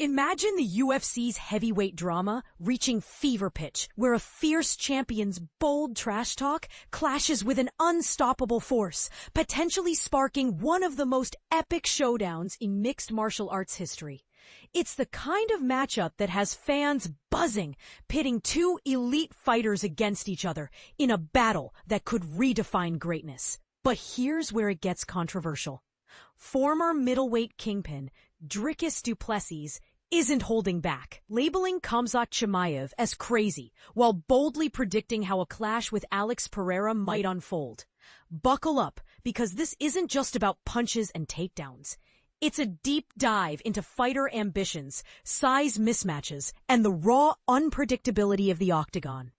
Imagine the UFC's heavyweight drama reaching fever pitch, where a fierce champion's bold trash talk clashes with an unstoppable force, potentially sparking one of the most epic showdowns in mixed martial arts history. It's the kind of matchup that has fans buzzing, pitting two elite fighters against each other in a battle that could redefine greatness. But here's where it gets controversial. Former middleweight kingpin Dricus Du Plessis isn't holding back, labeling Khamzat Chimaev as crazy, while boldly predicting how a clash with Alex Pereira might unfold. Buckle up, because this isn't just about punches and takedowns. It's a deep dive into fighter ambitions, size mismatches, and the raw unpredictability of the octagon.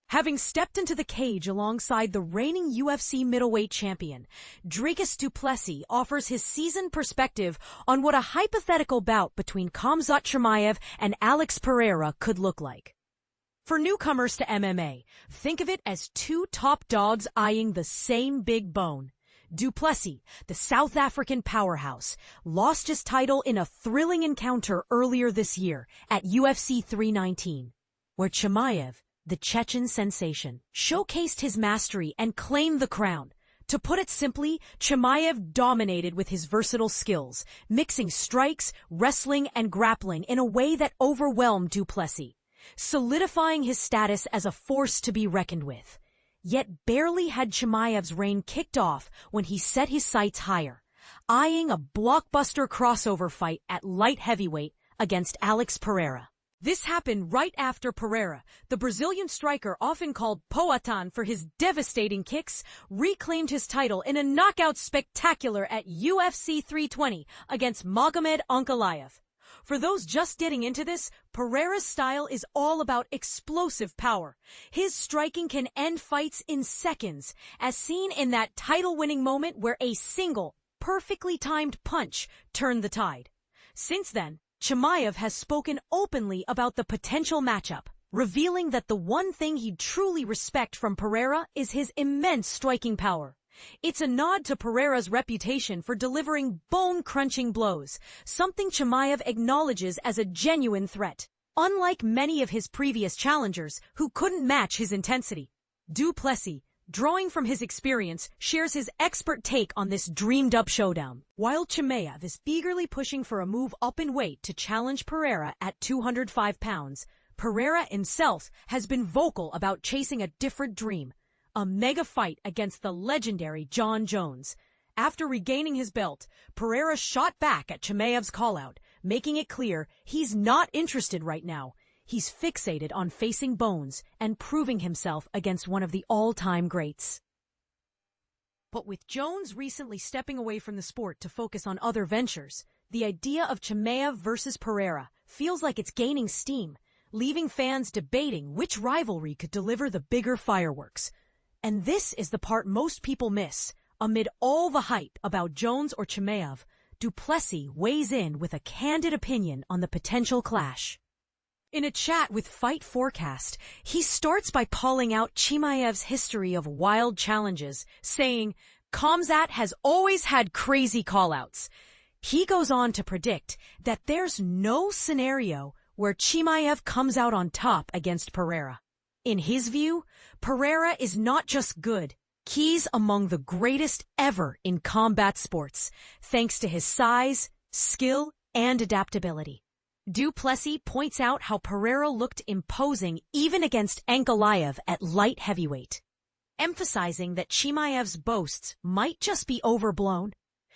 Having stepped into the cage alongside the reigning UFC middleweight champion, Dricus Du Plessis offers his seasoned perspective on what a hypothetical bout between Khamzat Chimaev and Alex Pereira could look like. For newcomers to MMA, think of it as two top dogs eyeing the same big bone. Du Plessis, the South African powerhouse, lost his title in a thrilling encounter earlier this year at UFC 319, where Chimaev, the Chechen sensation, showcased his mastery and claimed the crown. To put it simply, Chimaev dominated with his versatile skills, mixing strikes, wrestling, and grappling in a way that overwhelmed Du Plessis, solidifying his status as a force to be reckoned with. Yet barely had Chimaev's reign kicked off when he set his sights higher, eyeing a blockbuster crossover fight at light heavyweight against Alex Pereira. This happened right after Pereira, the Brazilian striker often called Poatan for his devastating kicks, reclaimed his title in a knockout spectacular at UFC 320 against Magomed Ankalaev. For those just getting into this, Pereira's style is all about explosive power. His striking can end fights in seconds, as seen in that title-winning moment where a single, perfectly timed punch turned the tide. Since then, Chimaev has spoken openly about the potential matchup, revealing that the one thing he'd truly respect from Pereira is his immense striking power. It's a nod to Pereira's reputation for delivering bone-crunching blows, something Chimaev acknowledges as a genuine threat. Unlike many of his previous challengers who couldn't match his intensity, Du Plessis, drawing from his experience, shares his expert take on this dreamed-up showdown. While Chimaev is eagerly pushing for a move up in weight to challenge Pereira at 205 pounds, Pereira himself has been vocal about chasing a different dream, a mega fight against the legendary Jon Jones. After regaining his belt, Pereira shot back at Chimaev's callout, making it clear he's not interested right now. He's fixated on facing Bones and proving himself against one of the all-time greats. But with Jones recently stepping away from the sport to focus on other ventures, the idea of Chimaev versus Pereira feels like it's gaining steam, leaving fans debating which rivalry could deliver the bigger fireworks. And this is the part most people miss. Amid all the hype about Jones or Chimaev, Du Plessis weighs in with a candid opinion on the potential clash. In a chat with Fight Forecast, he starts by calling out Chimaev's history of wild challenges, saying, "Khamzat has always had crazy callouts." He goes on to predict that there's no scenario where Chimaev comes out on top against Pereira. In his view, Pereira is not just good, he's among the greatest ever in combat sports, thanks to his size, skill, and adaptability. Du Plessis points out how Pereira looked imposing even against Ankalaev at light heavyweight, emphasizing that Chimaev's boasts might just be overblown.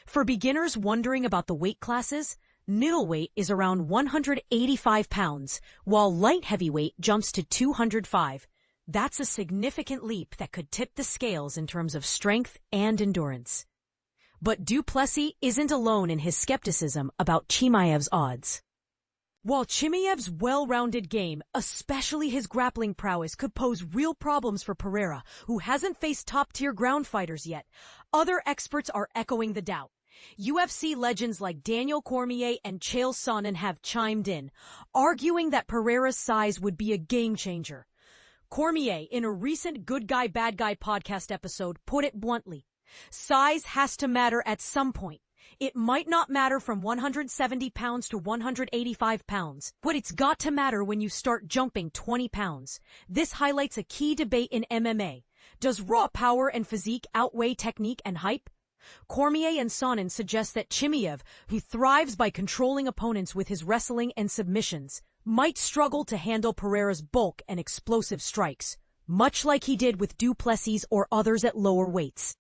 For beginners wondering about the weight classes, middleweight is around 185 pounds, while light heavyweight jumps to 205. That's a significant leap that could tip the scales in terms of strength and endurance. But Du Plessis isn't alone in his skepticism about Chimaev's odds. While Chimaev's well-rounded game, especially his grappling prowess, could pose real problems for Pereira, who hasn't faced top-tier ground fighters yet, other experts are echoing the doubt. UFC legends like Daniel Cormier and Chael Sonnen have chimed in, arguing that Pereira's size would be a game-changer. Cormier, in a recent Good Guy Bad Guy podcast episode, put it bluntly, "Size has to matter at some point. It might not matter from 170 pounds to 185 pounds, but it's got to matter when you start jumping 20 pounds. This highlights a key debate in MMA. Does raw power and physique outweigh technique and hype? Cormier and Sonnen suggest that Chimaev, who thrives by controlling opponents with his wrestling and submissions, might struggle to handle Pereira's bulk and explosive strikes, much like he did with Du Plessis or others at lower weights.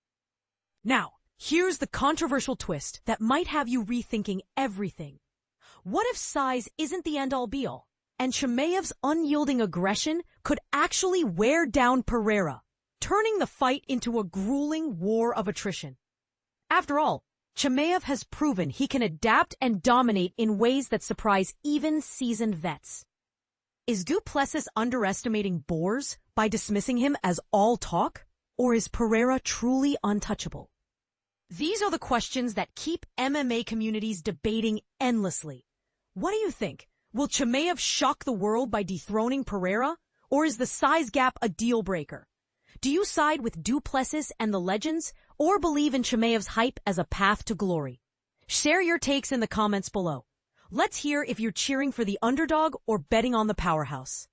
Now, here's the controversial twist that might have you rethinking everything. What if size isn't the end-all be-all, and Chimaev's unyielding aggression could actually wear down Pereira, turning the fight into a grueling war of attrition? After all, Chimaev has proven he can adapt and dominate in ways that surprise even seasoned vets. Is Du Plessis underestimating Boers by dismissing him as all talk? Or is Pereira truly untouchable? These are the questions that keep MMA communities debating endlessly. What do you think? Will Chimaev shock the world by dethroning Pereira? Or is the size gap a deal breaker? Do you side with Du Plessis and the legends, or believe in Chimaev's hype as a path to glory? Share your takes in the comments below. Let's hear if you're cheering for the underdog or betting on the powerhouse.